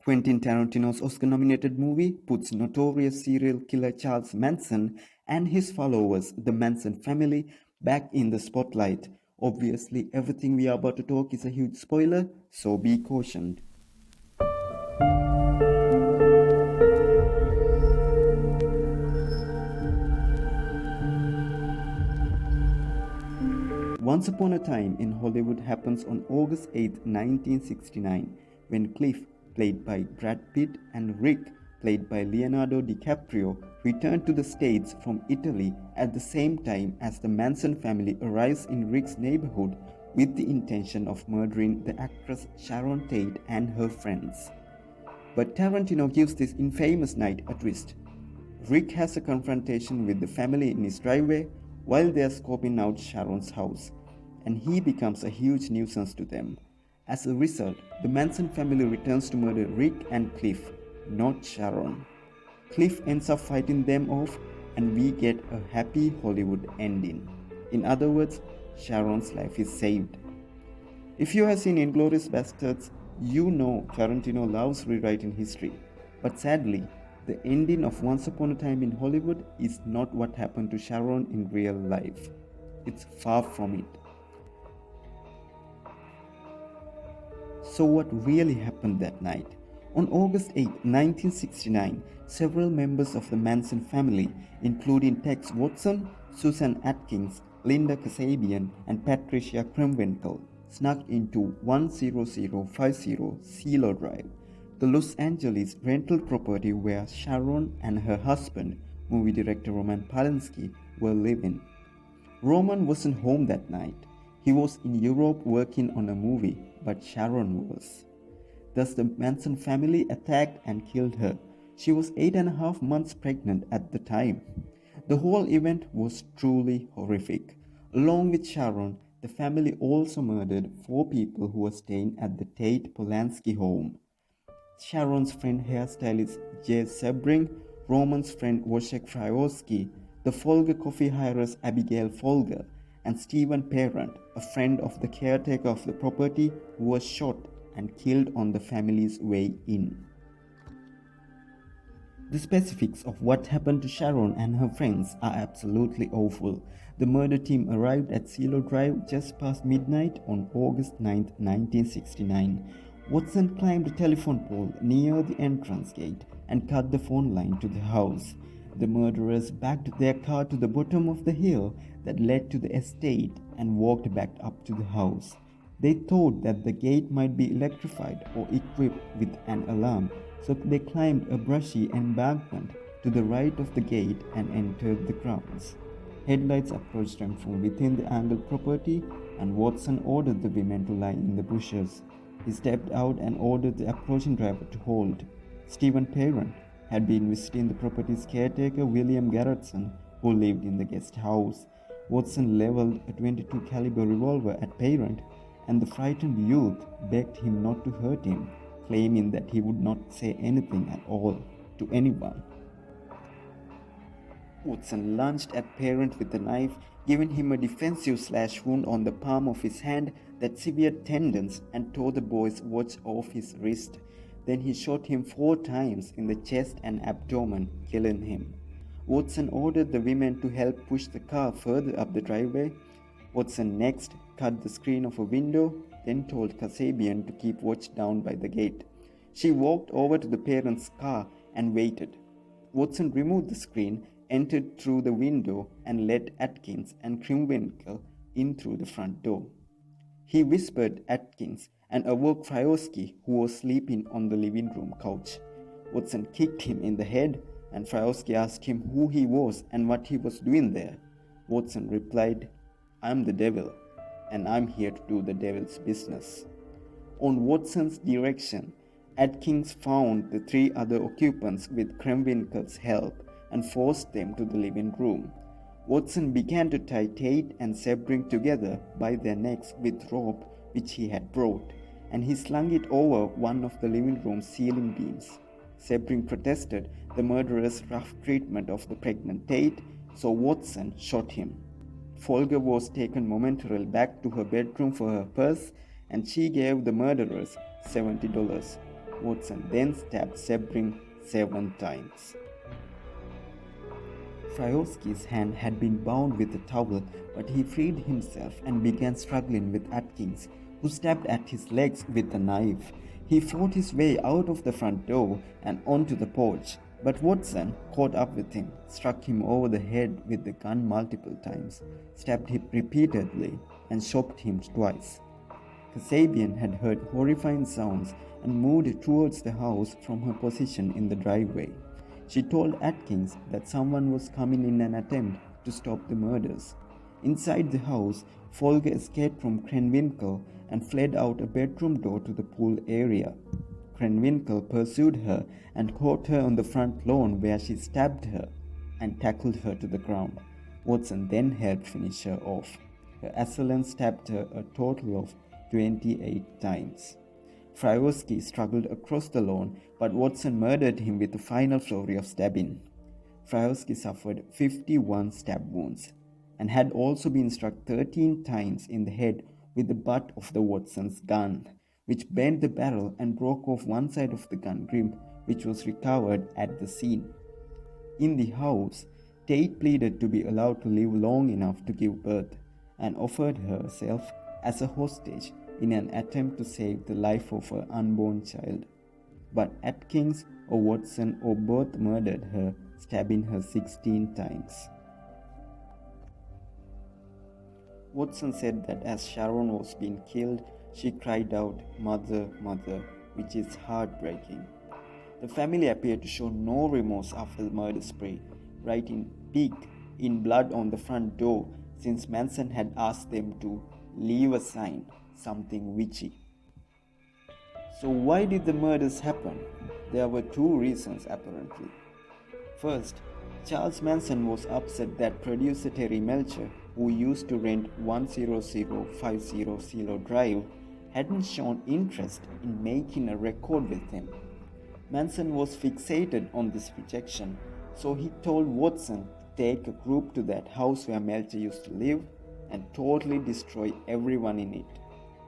Quentin Tarantino's Oscar-nominated movie puts notorious serial killer Charles Manson and his followers, the Manson family, back in the spotlight. Obviously, everything we are about to talk is a huge spoiler, so be cautioned. Once Upon a Time in Hollywood happens on August 8, 1969, when Cliff, played by Brad Pitt, and Rick, played by Leonardo DiCaprio, return to the States from Italy at the same time as the Manson family arrives in Rick's neighborhood with the intention of murdering the actress Sharon Tate and her friends. But Tarantino gives this infamous night a twist. Rick has a confrontation with the family in his driveway while they are scoping out Sharon's house, and he becomes a huge nuisance to them. As a result, the Manson family returns to murder Rick and Cliff, not Sharon. Cliff ends up fighting them off, and we get a happy Hollywood ending. In other words, Sharon's life is saved. If you have seen Inglourious Basterds, you know Tarantino loves rewriting history. But sadly, the ending of Once Upon a Time in Hollywood is not what happened to Sharon in real life. It's far from it. So, what really happened that night? On August 8, 1969, several members of the Manson family, including Tex Watson, Susan Atkins, Linda Kasabian, and Patricia Kremwinkel, snuck into 10050 CeeLo Drive, the Los Angeles rental property where Sharon and her husband, movie director Roman Polanski, were living. Roman wasn't home that night. He was in Europe working on a movie, but Sharon was. Thus, the Manson family attacked and killed her. She was 8.5 months pregnant at the time. The whole event was truly horrific. Along with Sharon, the family also murdered 4 people who were staying at the Tate Polanski home. Sharon's friend hairstylist Jay Sebring, Roman's friend Wojciech Fryoski, the Folger coffee heiress Abigail Folger, and Stephen Parent, a friend of the caretaker of the property who was shot and killed on the family's way in. The specifics of what happened to Sharon and her friends are absolutely awful. The murder team arrived at CeeLo Drive just past midnight on August 9, 1969. Watson climbed a telephone pole near the entrance gate and cut the phone line to the house. The murderers backed their car to the bottom of the hill that led to the estate and walked back up to the house. They thought that the gate might be electrified or equipped with an alarm, so they climbed a brushy embankment to the right of the gate and entered the grounds. Headlights approached them from within the angled property, and Watson ordered the women to lie in the bushes. He stepped out and ordered the approaching driver to hold. Stephen Parent had been visiting the property's caretaker William Garrettson, who lived in the guest house. Watson leveled a .22 caliber revolver at Parent, and the frightened youth begged him not to hurt him, claiming that he would not say anything at all to anyone. Watson lunged at Parent with the knife, giving him a defensive slash wound on the palm of his hand that severed tendons and tore the boy's watch off his wrist. Then he shot him 4 times in the chest and abdomen, killing him. Watson ordered the women to help push the car further up the driveway. Watson next cut the screen of a window, then told Kasabian to keep watch down by the gate. She walked over to the parents' car and waited. Watson removed the screen, entered through the window, and led Atkins and Krimwinkel in through the front door. He whispered Atkins and awoke Fryoski, who was sleeping on the living room couch. Watson kicked him in the head, and Fryoski asked him who he was and what he was doing there. Watson replied, "I'm the devil, and I'm here to do the devil's business." On Watson's direction, Atkins found the 3 other occupants with Kremwinkel's help and forced them to the living room. Watson began to tie Tate and Sebring together by their necks with rope which he had brought, and he slung it over one of the living room's ceiling beams. Sebring protested the murderer's rough treatment of the pregnant Tate, so Watson shot him. Folger was taken momentarily back to her bedroom for her purse, and she gave the murderers $70. Watson then stabbed Sebring 7 times. Fryoski's hand had been bound with a towel, but he freed himself and began struggling with Atkins, who stabbed at his legs with a knife. He fought his way out of the front door and onto the porch, but Watson caught up with him, struck him over the head with the gun multiple times, stabbed him repeatedly, and choked him twice. Kasabian had heard horrifying sounds and moved towards the house from her position in the driveway. She told Atkins that someone was coming in an attempt to stop the murders. Inside the house, Folger escaped from Krenwinkel and fled out a bedroom door to the pool area. Krenwinkel pursued her and caught her on the front lawn where she stabbed her and tackled her to the ground. Watson then helped finish her off. Her assailant stabbed her a total of 28 times. Fryoski struggled across the lawn, but Watson murdered him with a final flurry of stabbing. Fryoski suffered 51 stab wounds and had also been struck 13 times in the head with the butt of the Watson's gun, which bent the barrel and broke off one side of the gun grip, which was recovered at the scene. In the house, Tate pleaded to be allowed to live long enough to give birth and offered herself as a hostage in an attempt to save the life of her unborn child. But Atkins or Watson or both murdered her, stabbing her 16 times. Watson said that as Sharon was being killed, she cried out, "Mother, mother," which is heartbreaking. The family appeared to show no remorse after the murder spree, writing "pig" in blood on the front door since Manson had asked them to leave a sign, something witchy. So why did the murders happen? There were two reasons apparently. First, Charles Manson was upset that producer Terry Melcher, who used to rent 100,500 Drive, hadn't shown interest in making a record with him. Manson was fixated on this rejection, so he told Watson to take a group to that house where Melcher used to live and totally destroy everyone in it,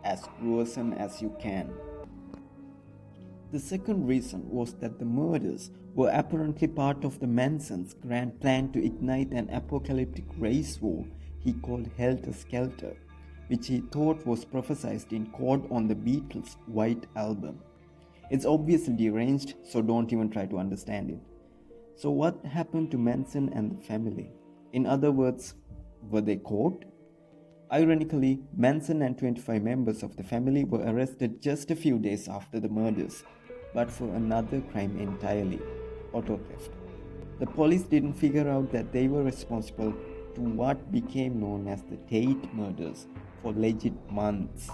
as gruesome as you can. The second reason was that the murders were apparently part of the Mansons' grand plan to ignite an apocalyptic race war he called Helter Skelter, which he thought was prophesied in chord on the Beatles' White Album. It's obviously deranged, so don't even try to understand it. So what happened to Manson and the family? In other words, were they caught? Ironically, Manson and 25 members of the family were arrested just a few days after the murders, but for another crime entirely, auto theft. The police didn't figure out that they were responsible to what became known as the Tate murders for legit months.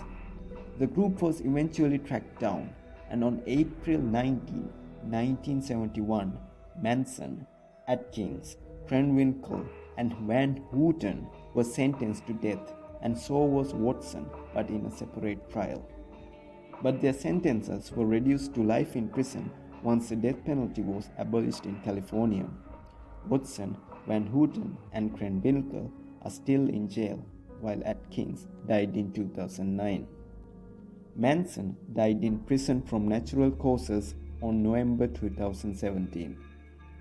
The group was eventually tracked down, and on April 19, 1971, Manson, Atkins, Krenwinkel, and Van Houten were sentenced to death, and so was Watson, but in a separate trial. But their sentences were reduced to life in prison once the death penalty was abolished in California. Watson, Van Houten, and Krenwinkel are still in jail, while Atkins died in 2009. Manson died in prison from natural causes on November 2017,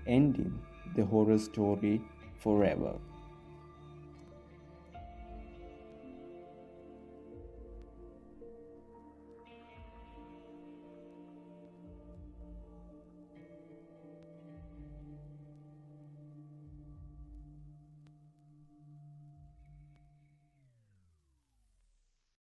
ending the horror story forever.